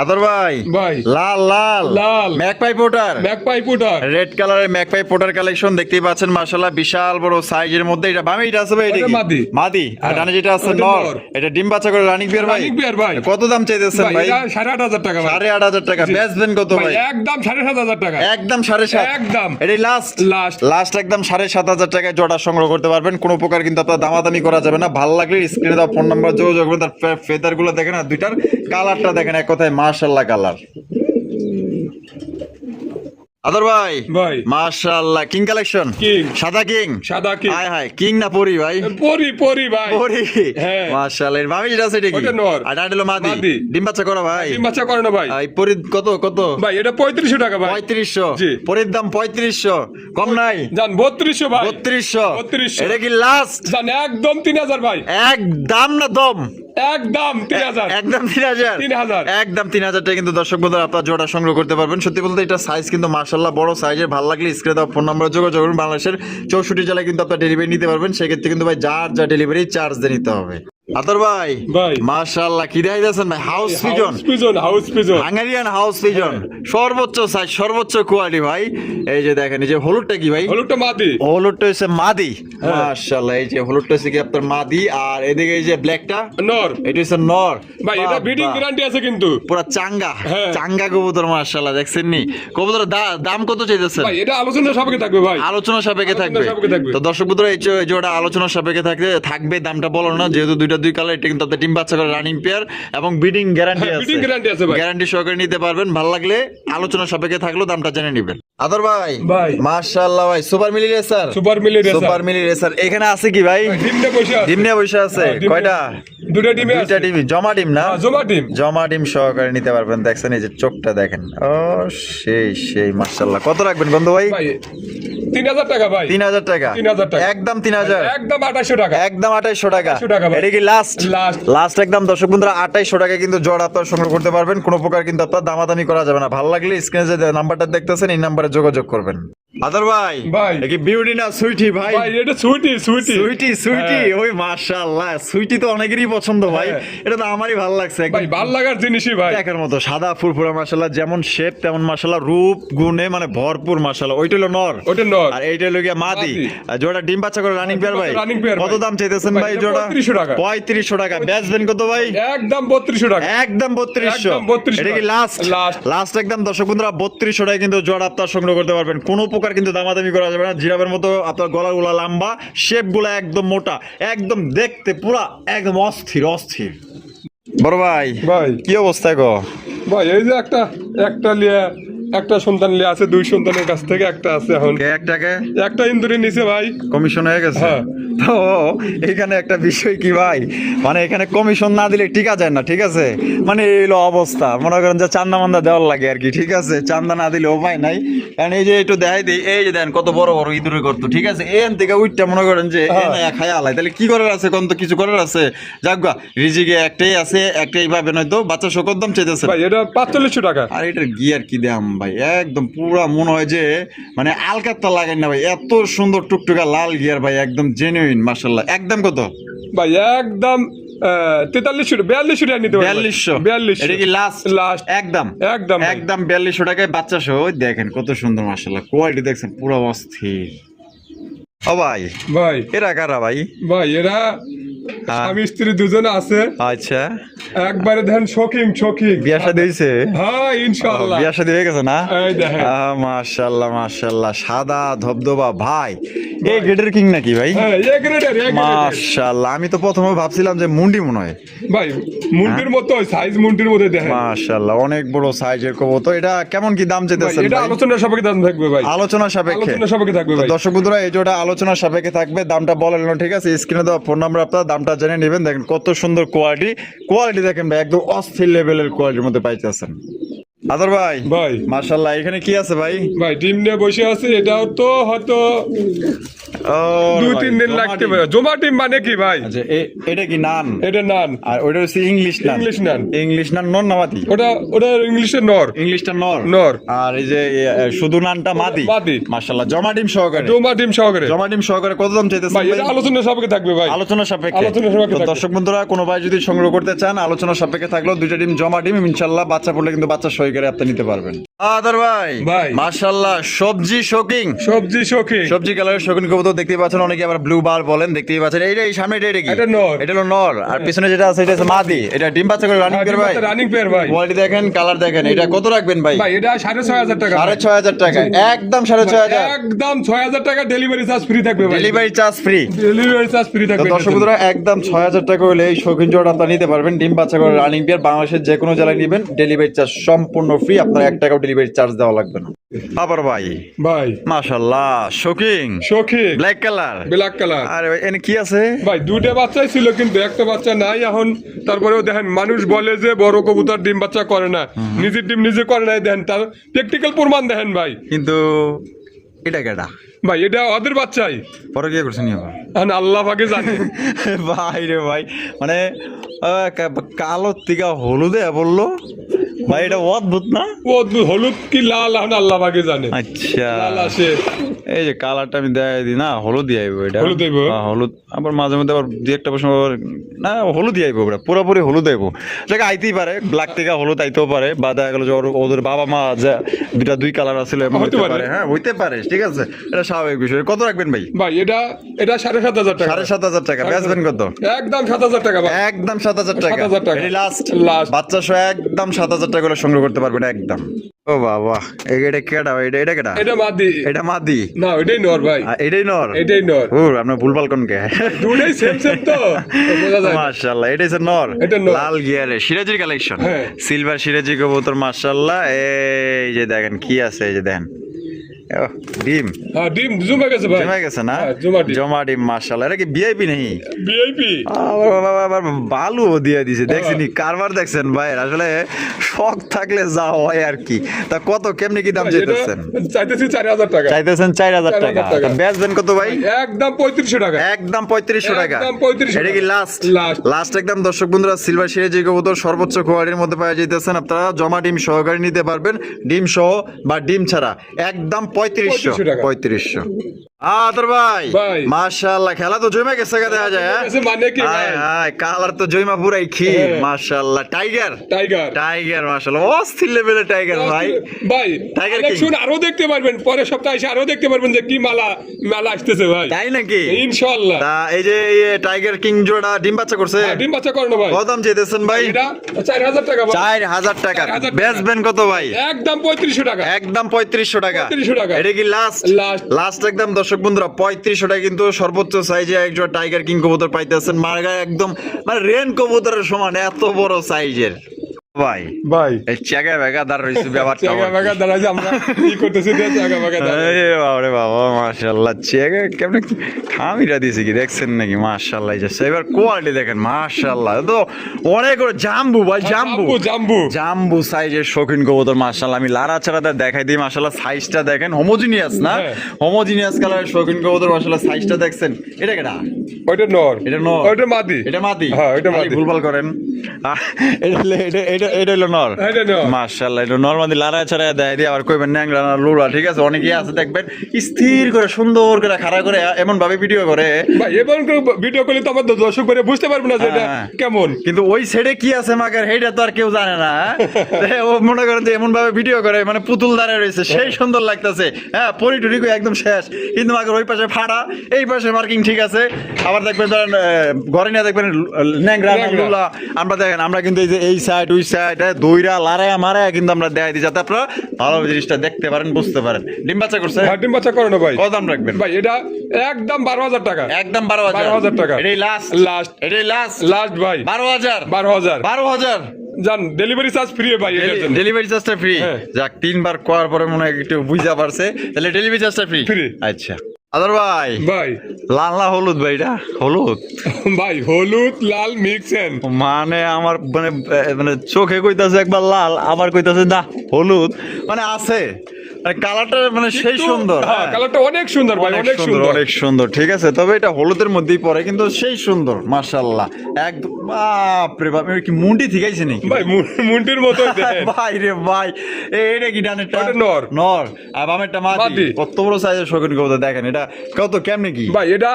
আদর ভাই ভাই লাল লাল লাল ম্যাকপাই পোটার ম্যাকপাই পুটার রেড কালারের ম্যাকপাই পোটার কালেকশন দেখতেই পাচ্ছেন মাশাআল্লাহ বিশাল বড় সাইজের মধ্যে। এটা বামে এটা আছে ভাই এটা এটা কি? মাদি। মাদি আর ডানে যেটা আছে ওটা নর। নর। এটা ডিম বাচ্চা করে রানিং পেয়ার ভাই। রানিং পেয়ার ভাই। কত দাম চাইতেছেন ভাই ভাই? এটা 8500 টাকা ভাই। 8500 টাকা। বেচবেন কত ভাই? একদম 7500 টাকা। একদম 7.5 একদম। এটাই লাস্ট লাস্ট। লাস্ট একদম 7,500 টাকায় জোড়া সংগ্রহ করতে পারবেন। কোনো প্রকার কিন্তু আপনার দামাদামি করা যাবে না। ভালো লাগলে স্ক্রিনে দেওয়া ফোন নাম্বার যোগাযোগ করবেন। তার ফেদার গুলো দেখেন আর দুইটার কালারটা দেখেন এক কথায় মাশাআল্লাহ কালার। আদর ভাই ভাই মাশাআল্লাহ কিং কালেকশন। কিং। সাদা কিং। সাদা কিং। হায় হায় কিং না পরি ভাই? পরি ভাই। পরি। হ্যাঁ। মাশাআল্লাহ এর ভাবি যেটা আছে এটা কি? ওটা নর। আর ডাডলো মাদি। মাদি। ডিম বাচ্চা করা ভাই। ডিম বাচ্চা করে না ভাই। এই পরি কত কত? ভাই এটা 3500 টাকা ভাই। 3500। জি। পরির দাম 3500 কম নাই? জান 3200 ভাই। 3200। 3200 এটা কি লাস্ট? জান একদম 3000 ভাই। একদম না দম? একদম 3000। একদম 3000। 3000 একদম 3000 টাকা কিন্তু দর্শক বন্ধুরা আপনারা জোড়া সংগ্রহ করতে পারবেন। সত্যি বলতে এটা সাইজ কিন্তু মাশাআল্লাহ বড় সাইজের। ভালো লাগলে স্ক্রিনে দেওয়া ফোন নাম্বারে যোগাযোগ করুন। বাংলাদেশের 64 জেলায় কিন্তু আপনারা ডেলিভারি নিতে পারবেন। সেক্ষেত্রে কিন্তু ভাই যার যা ডেলিভারি চার্জ দিয়ে নিতে হবে। আদর ভাই ভাই মাশাআল্লাহ কি দেখাইতেছেন ভাই? House pigeon. House pigeon. Hungarian house pigeon সর্বোচ্চ সাইজ সর্বোচ্চ কোয়ালিটি ভাই। এই যে দেখেন এই যে হলুদটা কি ভাই? হলুদটা মাদি। হলুদটা হচ্ছে মাদি। মাশাআল্লাহ এই যে হলুদটা হচ্ছে কি আপনার মাদি আর এদিকে এই যে ব্ল্যাকটা নর। এটা হচ্ছে নর। ভাই এটা ব্রিডিং গ্যারান্টি আছে কিন্তু। পুরা চাঙ্গা হ্যাঁ। চাঙ্গা কবুতর মাশাআল্লাহ দেখছেন নি? কবুতর দাম কত চাইতেছেন? ভাই এটা আলোচনা সাপেক্ষে থাকবে ভাই। আলোচনা সাপেক্ষে থাকবে। আলোচনা সাপেক্ষে থাকবে। তো দর্শক বন্ধুরা এই জোড়া আলোচনা সাপেক্ষে থাকবে দামটা বলো না যেহেতু দুইটা দুই কালার। এটা কিন্তু আপনাদের ডিম বাচ্চা করে রানিং পেয়ার এবং ব্রিডিং গ্যারান্টি হ্যাঁ, আছে। breeding guarantee আছে ভাই। গ্যারান্টি সহকারে নিতে পারবেন। ভালো লাগলে আলোচনা সাপেক্ষে থাকলেও দামটা জেনে নেবেন। আদর ভাই ভাই। মাশাআল্লাহ ভাই সুপার মিলি রেসার। সুপার মিলি রেসার। সুপার মিলি রেসার এখানে আছে কি ভাই? ডিমটা বসে আছে। ডিম নিয়ে বসে আছে হ্যাঁ, ডিম কয়টা? দুটো ডিমে আছে। দুইটা ডিম জমা ডিম না? জমা ডিম। জমা ডিম সহকারে নিতে পারবেন। দেখছেন এই যে চোখটা দেখেন, ও সেই মাশাআল্লাহ। কত রাখবেন বন্ধু ভাই? ভাই 3000 টাকা ভাই। 3000 টাকা? 3000 টাকা। একদম 3000? একদম 2800 টাকা। একদম 2800 টাকা। 2800 টাকা ভাই। এটা কি লাস্ট? লাস্ট। লাস্ট একদম। দর্শক বন্ধুরা 2800 টাকা কিন্তু জোড়া আপনারা সংগ্রহ করতে পারবেন। কোনো প্রকার কিন্তু আপনার দামাদামি করা যাবে না। ভালো লাগলে স্ক্রিনে যে নাম্বারটা দেখতেছেন এই নাম্বারে যোগাযোগ করবেন। আদর ভাই, ভাই। কি বিউটি না সুইটি ভাই? ভাই এটা সুইটি। সুইটি ওই মাশাআল্লাহ, সুইটি তো অনেকেরই পছন্দ ভাই। হ্যাঁ। এটা তো আমারই ভালো লাগছে ভাই, একদম ভাল লাগার জিনিসই ভাই। দেখার মতো সাদা ফুরফুরা মাশাআল্লাহ, যেমন শেপ তেমন মাশাআল্লাহ রূপ গুণে মানে ভরপুর মাশাআল্লাহ। ওইটা হলো নর, ওটা নর। আর এইটা হলো গিয়া মাদি। মাদি। আর জোড়া ডিম বাচ্চা করে রানিং পেয়ার ভাই। রানিং পেয়ার কত ভাই। দাম চাইতেছেন ভাই, ভাই এটা জোড়া? 3500 টাকা। 3500 টাকা। বেচবেন কত ভাই? একদম 3200 টাকা। একদম 3200। একদম 3200 এটা কি লাস্ট? লাস্ট একদম। দর্শক বন্ধুরা 3200 টাকায় কিন্তু জোড়া আপনারা সংগ্রহ করতে পারবেন। কোনো প্রকার কিন্তু দামাদামি করা যাবে না। জিরাফের মতো আপনার গলাগুলা লম্বা, শেপ গুলা একদম মোটা, একদম দেখতে পুরা একদম অস্থির। বড় ভাই, ভাই। কি অবস্থা গো? ভাই এই যে একটা লিয়ে একটা সন্তান লিয়ে আছে, দুই সন্তানের কাছ থেকে একটা আছে এখন। একটাকে একটা ইন্দুরি নিচে ভাই। কমিশন হয়ে গেছে। হ্যাঁ। তো এখানে একটা বিষয় কি ভাই, মানে এখানে কমিশন না দিলে টিকা যায় না, ঠিক আছে? মানে এইলো অবস্থা, মনে করেন যে চান্দা মান্দা দেওয়ার লাগে আর কি, ঠিক আছে? চান্দা না দিলে উপায় নাই। কারণ এই যে একটু দেখাই দিই, এই যে দেন কত বড় বড় ইঁদুরে করতো, ঠিক আছে? এন থেকে উইটটা মনে করেন যে খায় আলাই, তাহলে কি করার আছে? কোন তো কিছু করার আছে? যাক রিজিকে একটাই আছে, একটাই পাবে, নয়তো বাচ্চা শোকর দাম চাইতেছে ভাই এটা 4500 টাকা। আর এটার গিয়ার কি দাম ভাই? একদম পুরা মনে হয় যে মানে আলকাতটা লাগাই না ভাই, এত সুন্দর টুকটুকা লাল গিয়ার ভাই, একদম জেনুইন মাশাআল্লাহ। একদম কত ভাই? একদম 4300 টাকা নিতে পারবেন। 4200। এটা কি লাস্ট? লাস্ট। একদম একদম ভাই। একদম 4200 টাকায় বাচ্চা সহ। ওই দেখেন কত সুন্দর মাশাআল্লাহ, কোয়ালিটি দেখছেন পুরো অস্থির। ও ভাই, ভাই এরা কারা ভাই? ভাই এরা স্বামী স্ত্রী দুজনে আছে। আচ্ছা, একবারে দেখেন শোকিং। বিয়া শাদী হইছে? হ্যাঁ ইনশাআল্লাহ। বিয়া শাদী হয়ে গেছে না? এই দেখেন। মাশাআল্লাহ সাদা ধবধবা ভাই। এই গ্রেডের কিং নাকি ভাই? হ্যাঁ এই গ্রেডের। মাশাআল্লাহ, আমি তো প্রথমে ভাবছিলাম যে মুন্ডি মনে হয় ভাই, মুন্ডির মতো সাইজ, মুন্ডির মধ্যে দেখেন। মাশাআল্লাহ অনেক বড় সাইজের কবুতর। এটা কেমন কি দাম ভাই চাইতেছেন? এটা আলোচনার সাপেক্ষে দাম থাকবে ভাই। আলোচনা সাপেক্ষে থাকবে ভাই। দর্শক বন্ধুরা এই জোড়া আলোচনা সাপেক্ষে থাকবে, দামটা বলেন না, ঠিক আছে? স্ক্রিনে দেওয়া ফোন নাম্বার আপনারা দামটা জেনে নেবেন। দেখেন কত সুন্দর কোয়ালিটি দেখেন ভাই, একদম অস্থির লেভেলের কোয়ালিটির মধ্যে পাইতেছেন। আদর ভাই, ভাই মাশাআল্লাহ এখানে কি আছে ভাই? ভাই ডিম নিয়ে বসে আছে। এটাও তো হয়তো ও 2-3 দিন লাগতে পারে। জমা ডিম মানে কি ভাই? আচ্ছা এটা কি নান? এটা নান। আর ওটা হচ্ছে ইংলিশ নান। ইংলিশ নান নর না মাদি? ওটা ইংলিশে নর। ইংলিশটা নর। নর। আর এই যে শুধু নানটা মাদি। মাশাআল্লাহ জমা ডিম সহকারে। জমা ডিম সহকারে কত দাম চাইতেছেন ভাই? এটা আলোচনা সাপেক্ষে থাকবে ভাই। আলোচনা সাপেক্ষে। তো দর্শক বন্ধুরা কোনো ভাই যদি সংগ্রহ করতে চান আলোচনা সাপেক্ষে থাকলেও দুইটা ডিম জমা ডিম ইনশাআল্লাহ, বাচ্চা পড়লে কিন্তু বাচ্চা সই করে আপনি নিতে পারবেন। আদর ভাই, মাশাআল্লাহ সবজি কালারের শৌখিন কবুতর দেখতে পাচ্ছেন। অনেকে আবার ব্লু বার বলেন, দেখতেই পাচ্ছেন। এই সামনে এটা কি? এটা হলো নর। আর পিছনে যেটা আছে এটা হচ্ছে মাদি। এটা ডিম বাচ্চা করে রানিং পেয়ার ভাই। কোয়ালিটি দেখেন, কালার দেখেন। এটা কত রাখবেন ভাই? ভাই এটা 6500 টাকা। 6500 টাকা। একদম 6500। একদম 6000 টাকা। ডেলিভারি চার্জ ফ্রি থাকবে ভাই। ডেলিভারি চার্জ ফ্রি থাকবে। দর্শক বন্ধুরা একদম 6000 টাকা হলে এই শৌখিন জোড়া আপনারা নিতে পারবেন। ডিম বাচ্চা করে রানিং পেয়ার, বাংলাদেশের যে কোনো জেলায় নেবেন ডেলিভারি চার্জ সম্পূর্ণ ফ্রি। আপনার 1 টাকাও ডেলিভারি চার্জ দেওয়া লাগবে না। আবার ভাই মাশাআল্লাহ শৌখিন ব্ল্যাক কালার। আর এনে কি আছে ভাই? দুটো বাচ্চাই ছিল কিন্তু একটা বাচ্চা নাই এখন। তারপরেও দেখেন মানুষ বলে যে বড় কবুতর ডিম বাচ্চা করে না, নিজের ডিম নিজে করে নাই। দেখেন তার প্র্যাকটিক্যাল প্রমাণ দেখেন ভাই। কিন্তু এটা কেডা ভাই? এটা ওদের বাচ্চাই। পরে কি করছেন এখন আল্লাহ পাকে জানে ভাই রে ভাই। মানে কালো থেকে হলুদে বললো ভাই, এটা অদ্ভুত না? অদ্ভুত। হলুদ কি লাল এখন আল্লাহ পাকে জানে। আচ্ছা লাল আসে। এই যে কালারটা আমি দেখাই দিই না, হলুদ আইব এটা। হলুদ আবার মাঝে মধ্যে আবার দুই একটা প্রশ্ন না হলুদ আইব, পুরোপুরি হলুদ আইব। সেটা আইতেই পারে, ব্ল্যাক থেকে হলুদ আইতেও পারে, বা দেখা গেল যে ওদের বাবা মা যে দুই কালার আছিল হইতে পারে। হ্যাঁ হইতে পারে, ঠিক আছে, এটা স্বাভাবিক বিষয়। কত রাখবেন ভাই? ভাই এটা 7500 টাকা। 7500 টাকা। বেচবেন কত? একদম 7000 টাকা ভাই। একদম 7000 টাকা। এটা লাস্ট বাচ্চা সহ একদম 7000 টাকা করে সংগ্রহ করতে পারবেন একদম। ও বাবা, এটা কেডা? এটা কেডা? এটা মাদি না, এটাই নর ভাই। এটাই নর। আপনার ভুলভাল কোন কে? দুটোই সেম তো বোঝা যায়। মাশাআল্লাহ এটাই হচ্ছে নর। লাল গিয়ারে সিরাজির কালেকশন। সিলভার সিরাজি কবুতর মাশাআল্লাহ। এই যে দেখেন কি আছে, এই যে দেখেন ওহ, ডিম হ্যাঁ ডিম জমে গেছে ভাই। জমা গেছে না? হ্যাঁ, জমা ডিম। জমা ডিম মাশাআল্লাহ। এটা কি ভিআইপি নেই? ভিআইপি। আবার বালু দিয়ে দিছে দেখছিনি কারবার দেখছেন ভাই, আসলে শখ থাকলে যা হয় আর কি। তা কত কেমনি কি দাম চাইতেছেন? চাইতেছি 4000 টাকা। চাইতেছেন 4000 টাকা। 4000 টাকা। তা বেচবেন কত ভাই? একদম 3500 টাকা। একদম 3500 টাকা। একদম 3500 এটা কি লাস্ট? লাস্ট। লাস্ট একদম দর্শক বন্ধুরা, সিলভার সিরিজ যে কবুতর সর্বোচ্চ কোয়ালিটির মধ্যে পাওয়া যাইতেছেন, আপনারা জমা ডিম সহকারে নিতে পারবেন, ডিম সহ বা ডিম ছাড়া, একদম 3500 টাকা। 3500। আদর ভাই ভাই। মাশাআল্লাহ, খেলা তো জমে গেছে দেখা যায়। হ্যাঁ? এসে মানে কি ভাই? আয় আয়, কালার তো জয়মা পুরাই খি। হ্যাঁ। মাশাআল্লাহ, টাইগার টাইগার। টাইগার মাশাআল্লাহ, অস্থির লেভেলের টাইগার ভাই। ভাই টাইগার কালেকশন আরো দেখতে পারবেন, পরের সপ্তাহে এসে আরো দেখতে পারবেন যে কি মেলা আসতেছে ভাই। তাই নাকি? ইনশাআল্লাহ। তা এই যে টাইগার কিং জোড়া ডিম বাচ্চা করছে, ডিম বাচ্চা করানো ভাই। কত দাম চেয়েছেন ভাই? এটা 4000 টাকা ভাই। 4000 টাকা। 4000 টাকা। বেচবেন কত ভাই? একদম 3500 টাকা। একদম 3500 টাকা। 3500 টাকা। এটা কি লাস্ট? লাস্ট। লাস্ট একদম দর্শক বন্ধুরা 3500 টাকা কিন্তু সর্বোচ্চ সাইজে একজন টাইগার কিং কবুতর পাইতেছেন, মার্গা একদম মানে রেন কবুতরের সমান এত বড় সাইজের ভাই। ভাই এই চেগা বেগা দাঁড় রয়েছে ব্যাপারটা। জায়গা বাগা দাঁড়াই যে আমরা কি করতেছি দেখ জায়গা বাগা দাঁড়াই। আরে বাবারে বাবা মাশাআল্লাহ, চেগা কেমন খামিরা দিয়েছে কি দেখছেন নাকি? মাশাআল্লাহ, এই যে এবার কোয়ালিটি দেখেন মাশাআল্লাহ, তো অনেক বড় জাম্বু ভাই, জাম্বু জাম্বু। জাম্বু সাইজের শৌখিন কবুতর মাশাআল্লাহ। আমি লারা ছাড়াটা দেখাই দিই মাশাআল্লাহ, সাইজটা দেখেন হোমোজিনিয়াস না? হ্যাঁ। হোমোজিনিয়াস কালারের শৌখিন কবুতর মাশাআল্লাহ, সাইজটা দেখছেন। এটা কেডা? ওইটা নর। এটা নর। ওইটা মাদি। এটা মাদি। হ্যাঁ, এটা খালি মাদি। ভুলভাল করেন। এটা হলো নর। এটা নর। মাশাআল্লাহ, এটা নর মাদি লারা ছাড়া দেয় দিয়ে আবার কইবেন ন্যাংরা না লুড়া, ঠিক আছে? অনেকেই আছে দেখবেন স্থির করে সুন্দর করে খাড়া করে এমন ভাবে ভিডিও করে ভাই এবার ভিডিও করলে তো আমাদের দর্শক করে বুঝতে পারবে না যে এটা হ্যাঁ। কেমন। কিন্তু ওই সাইডে কি আছে মাগার সেইটা তো আর কেউ জানে না। হ্যাঁ? ও মনে করেন যে এমন ভাবে ভিডিও করে মানে পুতুল দাঁড়িয়ে রয়েছে, সেই সুন্দর লাগতেছে। হ্যাঁ, পরিটুরি একদম শেষ, কিন্তু মাগার ওই পাশে ফাড়া, এই পাশে মার্কিং ঠিক আছে। আবার দেখবেন ধরেন ঘরে নিয়ে দেখবেন ন্যাংরা লুলা। আমরা দেখেন আমরা কিন্তু এই যে এই সাইড ওই সাইড দইরা লারায়া মারায়া কিন্তু আমরা দেখাই দিই, যাতে আপনারা ভালো জিনিসটা দেখতে পারেন, বুঝতে পারেন। ডিম বাচ্চা করছে? হ্যাঁ, ডিম বাচ্চা করানো ভাই। কত দাম রাখবেন ভাই এটা একদম 12000 টাকা। একদম 12000 12,000 টাকা। এটাই লাস্ট? লাস্ট। এটাই লাস্ট? লাস্ট ভাই 12000 12000 12000 জান ডেলিভারি চার্জ ফ্রি ভাই এটার জন্য। ডেলিভারি চার্জটা ফ্রি? হ্যাঁ। যাক, 3বার করার পরে মনে হয় একটু বুঝা পারছে, তাহলে ডেলিভারি চার্জটা ফ্রি? Free। আচ্ছা। আদর ভাই ভাই লাল না হলুদ ভাই? এটা হলুদ ভাই হলুদ লাল মিক্সেন। মানে আমার মানে মানে চোখে কইতাছে একবার লাল, আবার কইতাছে না হলুদ, মানে আছে মানে কালারটা মানে সেই সুন্দর। হ্যাঁ, কালারটা অনেক সুন্দর ভাই, অনেক সুন্দর। অনেক সুন্দর, ঠিক আছে। তবে এটা হলুদের মধ্যেই পড়ে, কিন্তু সেই সুন্দর মাশাআল্লাহ একদম। বাপ রে বাপ, এর কি মুন্ডি ঠিকাইছে নাকি ভাই মুন্টির মতো দেখেন। ভাই রে ভাই, এটা কি ডানেরটা? ওটা নর। নর আর বামেরটা মাদি। মাদি। কত বড় সাইজের শৌখিন কবুতর দেখেন। এটা কত কেমনে কি ভাই এটা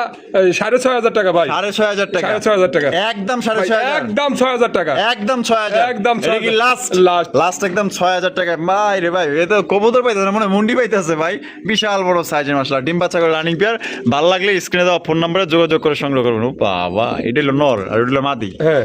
6500 টাকা ভাই। 6500 টাকা? 6500 টাকা। একদম ভাই, 6500? একদম 6000 টাকা। একদম 6000? একদম এটা কি 6000? লাস্ট? লাস্ট। লাস্ট একদম 6000 টাকা। ভাই রে ভাই, এ তো কবুতর পাইতেছে না, মনে হয় মুন্ডি পাইতেছে ভাই। বিশাল বড় সাইজের মাশাআল্লাহ, ডিম বাচ্চা করে রানিং পেয়ার। ভালো লাগলে স্ক্রিনে দেওয়া ফোন নম্বরে যোগাযোগ করে সংগ্রহ করবেন। ও বাবা, এটা হলো নর আর এটা হলো মাদি। হ্যাঁ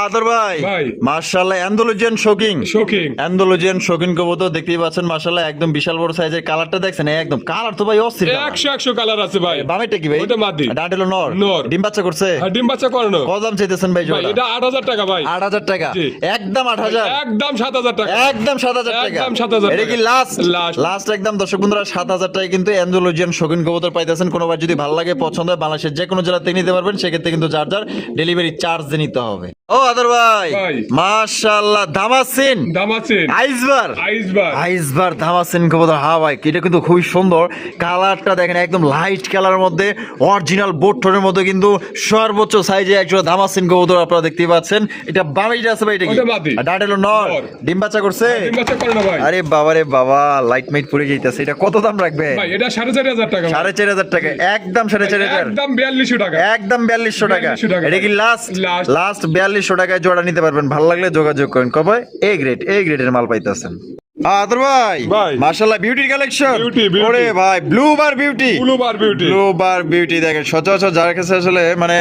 আদর ভাই ভাই। মাশাআল্লাহ, Andalusian shocking. Shocking. Andalusian shocking কবুতর দেখতেই পাচ্ছেন মাশাআল্লাহ, একদম বিশাল বড় সাইজের। কালারটা দেখছেন একদম, কালার তো ভাই অস্থির। 100 কালার আছে ভাই। বামেরটা কি ভাই? ওটা মাদি। ডাটা হলো নর। নর। ডিম বাচ্চা করছে? হ্যাঁ, ডিম বাচ্চা করানো। কত দাম চাইতেছেন ভাই ভাই জোড়া? এটা 8000 টাকা ভাই। 8000 টাকা? জি। একদম 8000? একদম 7000 টাকা। একদম 7000 টাকা? একদম 7000 এটা কি টাকা। লাস্ট? লাস্ট। লাস্ট একদম দর্শক বন্ধুরা 7000 টাকা কিন্তু অ্যান্ডালুজিয়ান শৌখিন কবুতর পাইতেছেন। কোনোবার যদি ভালো লাগে, পছন্দ হয়, বাংলাদেশের যে কোনো জেলা থেকে নিতে পারবেন। সেক্ষেত্রে কিন্তু যার যার ডেলিভারি চার্জ দিয়ে নিতে হবে। ও আদর ভাই ভাই। মাশাআল্লাহ, দামাসিন দামাসিন। আইসবার আইসবার। আইসবার ধামাসিন কবুতর। হ্যাঁ ভাই, এটা কিন্তু খুবই সুন্দর। কালারটা দেখেন একদম লাইট কালারের মধ্যে, অরিজিনাল বোটনের মধ্যে কিন্তু সর্বোচ্চ সাইজে একজোড়া ধামাসিন কবুতর আপনারা দেখতেই পাচ্ছেন। এটা বামেইটা আছে ভাই? এটা কি ওটা মাদি। ডাটা হলো নর। নর। ডিম বাচ্চা করছে? ডিম বাচ্চা করানো ভাই। আরে বাবা রে বাবা, লাইট মাইট পড়ে যাইতেছে। এটা কত দাম রাখবে? ভাই এটা 4500 টাকা ভাই। 4500 টাকা? একদম 4500? একদম 4200 টাকা। একদম 4200 টাকা? 4200 টাকা। এটা কি লাস্ট? লাস্ট। লাস্ট 4200 টাকায় জোড়া নিতে পারবেন। ভালো লাগলে যোগাযোগ করেন। কবে? এ গ্রেড, এ গ্রেডের মাল পাইতেছেন। আতর ভাই ভাই। মাশাআল্লাহ বিউটি কালেকশন Beauty, beauty. ওরে ভাই ব্লু বার বিউটি ব্লু বার বিউটি ব্লু বার বিউটি দেখেন সচরাচর যার কাছে আসলে মানে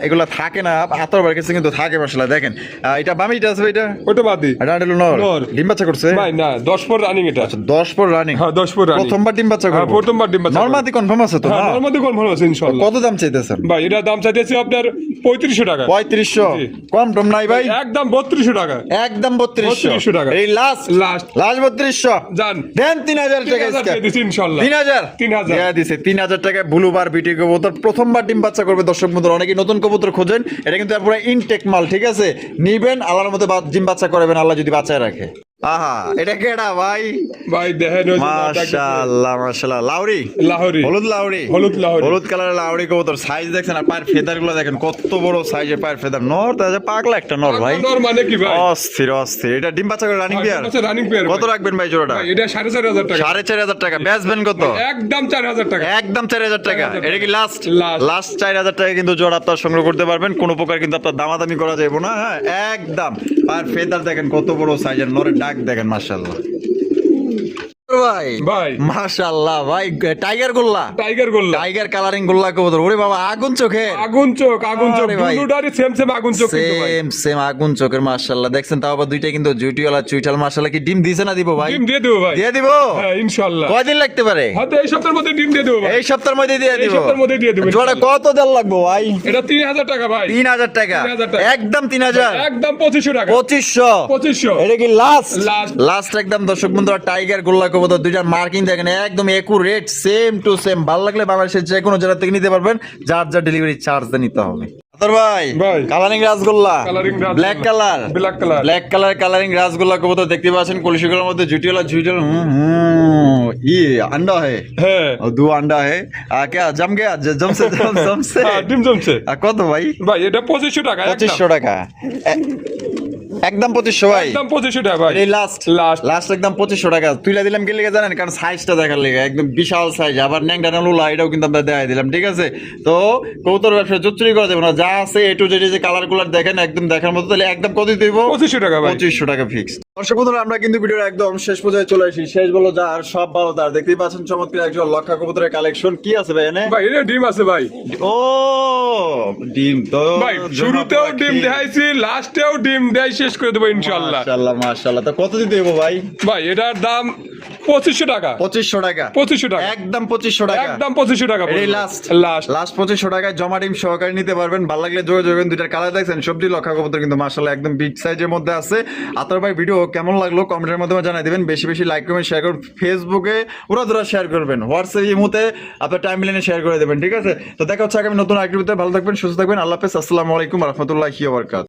এগুলা থাকে না আতর ভাইয়ের কাছে কিন্তু থাকে মাশাআল্লাহ দেখেন এটা বামিটা আছে এটা ওটা বাদ দিই এটা হলো নর নর। ডিম বাচ্চা করছে ভাই না 10 পর রানিং এটা 10 পর রানিং হ্যাঁ 10 পর রানিং প্রথমবার ডিম বাচ্চা হ্যাঁ করবে প্রথমবার ডিম বাচ্চা নরমাদি কনফার্ম আছে তো হ্যাঁ না নরমাদি কনফার্ম আছে ইনশাআল্লাহ কত দাম চাইতেছেন ভাই এটা দাম চাইতেছি আপনার 3500 টাকা 3500 জি। কম টম নাই ভাই একদম 3200 টাকা একদম 3200 3200 টাকা। এই লাস্ট লাস্ট লাস্ট 3200 জান দেন 3000 টাকা 3000 আজকে দিয়ে দিছি ইনশাআল্লাহ 3000 3000 দেয়া দিছে 3000 টাকা ব্লুবার বিটি কবুতর প্রথমবার ডিম বাচ্চা করবে দর্শক বন্ধুরা অনেকে নতুন কবুতর খোঁজেন এটা কিন্তু পুরো ইনটেক মাল ঠিক আছে নিবেন আল্লাহর মতো ডিম বাচ্চা করবেন আল্লাহ যদি বাঁচায় রাখে আহা এটা কেডা ভাই ভাই দেখেন ওই যে মাশাআল্লাহ মাশাআল্লাহ লাউরি লাহোরি হলুদ লাউরি হলুদ লাহোরি হলুদ কালারের লাউরি কবুতর সাইজ দেখছেন আর পায়ের ফেদার গুলো দেখেন কত বড় সাইজের পায়ের ফেদার নর তাহলে পাগলা একটা নর ভাই নর মানে কি ভাই অস্থির অস্থির এটা ডিম বাচ্চা করে রানিং বিয়ার আচ্ছা রানিং পেয়ার কত রাখবেন ভাই জোড়াটা ভাই এটা 4500 টাকা 4500 টাকা বেচবেন কত একদম 4000 টাকা একদম 4000 টাকা 4000 এটা কি লাস্ট Last। লাস্ট 4000 টাকা কিন্তু জোড়া আপনার সংগ্রহ করতে পারবেন কোনো প্রকার কিন্তু আপনার দামাদামি করা যাবে না হ্যাঁ একদম আর ফেদার দেখেন কত বড় সাইজের নরের ডাক দেখেন মাশাআল্লাহ ভাই ভাই মাশাআল্লাহ ভাই টাইগার গোল্লা টাইগার গোল্লা টাইগার কালারিং গোল্লা কবুতর ওরে বাবা আগুন চোখে আগুন চোখ আরে ভাই। দুটোরই সেম আগুন চোখ কিন্তু ভাই সেম সেম আগুন চোখের মাশাআল্লাহ দেখছেন তাও আবার দুইটা কিন্তু জুটিওয়ালা চুইটাল মাশাআল্লাহ কি ডিম দিছে না দিব ভাই ডিম দিয়ে দেবো ভাই দিয়ে দিব হ্যাঁ ইনশাআল্লাহ কয়দিন লাগতে পারে হয়তো এই সপ্তাহের মধ্যে ডিম দিয়ে দেবো ভাই এই সপ্তাহের মধ্যে দিয়ে এই দিব সপ্তাহের মধ্যে দিয়ে দেবো জোড়া কত দেল লাগবে ভাই এটা 3000 টাকা ভাই 3000 টাকা 3000 টাকা। একদম 3000 একদম 2500 টাকা 2500 2500 এটা কি লাস্ট Last। লাস্ট একদম দর্শক বন্ধুরা টাইগার গোল্লা কবুতর দুইটার মার্কিং দেখেন একদম একুরেট সেম টু সেম ভালো লাগলে বাংলাদেশের যে কোনো জায়গা থেকে নিতে পারবেন যার যা ডেলিভারি চার্জ নিতে হবে ভাই ভাই। Colouring rasgulla Colouring rasgulla. Black colour Black color। Black colour colouring rasgulla কবুতর দেখতে পাচ্ছেন কলসিগুলোর মধ্যে জুটিওয়ালা জুটিওয়ালা अंडा है হ্যাঁ और 2 अंडा है क्या जम गया जम से जम से হ্যাঁ, ডিম জমছে কত ভাই ভাই এটা 2500 টাকা একদম 2500 টাকা একদম 2500 ভাই একদম 2500 টাকা ভাই এই লাস্ট লাস্ট লাস্ট একদম 2500 টাকা তুইলা দিলাম কি লেগে জানেন কারণ সাইজটা দেখার লেগে একদম বিশাল সাইজ আবার ন্যাংটা লুলা এটাও কিন্তু আমরা দেখাই দিলাম ঠিক আছে তো কবুতর ব্যবসা জুচুরি করা যাবে না যা আছে এ টু জেড যে কালার গুলার দেখেন একদম দেখার মতো তাহলে একদম কত দিব 2500 টাকা ভাই 2500 টাকা ফিক্স দর্শক বন্ধুরা আমরা কিন্তু ভিডিওর একদম শেষ পর্যায়ে চলে আসি শেষ বলো যার সব ভালো তার দেখতেই পাচ্ছেন চমৎকার একজন লক্ষা কবুতরের কালেকশন কি আছে ভাই এনে ভাই এটা ডিম আছে ভাই ও ডিম তো ভাই শুরুতেও ডিম দেখাইছি লাস্টেও ডিম দেয় শেষ করে দেবো ইনশাআল্লাহ মাশাআল্লাহ মাশাআল্লাহ তো কত দিতে দেবো ভাই ভাই এটার দাম 2500 টাকা 2500 টাকা 2500 টাকা একদম 2500 টাকা একদম 2500 টাকা এই লাস্ট লাস্ট লাস্ট 2500 টাকায় জমা ডিম সহকারে নিতে পারবেন ভালো লাগলে যোগাযোগ করবেন দুইটার কালার দেখছেন সবজি লক্ষা কবুতর কিন্তু মাশাআল্লাহ একদম বিগ সাইজের মধ্যে আছে আতর ভাই ভিডিও কেমন লাগলো কমেন্টের মাধ্যমে জানাই দিবেন বেশি বেশি লাইক কমেন্ট শেয়ার করুন ফেসবুকে উড়াধুরা শেয়ার করবেন হোয়াটসঅ্যাপ ইমোতে আপনার টাইমলাইনে শেয়ার করে দেবেন ঠিক আছে তো দেখা হচ্ছে আগামী নতুন আইডিতে ভালো থাকবেন সুস্থ থাকবেন আল্লাহ হাফেজ আসসালামু আলাইকুম ওয়া রাহমাতুল্লাহি ওয়া বারাকাতুহু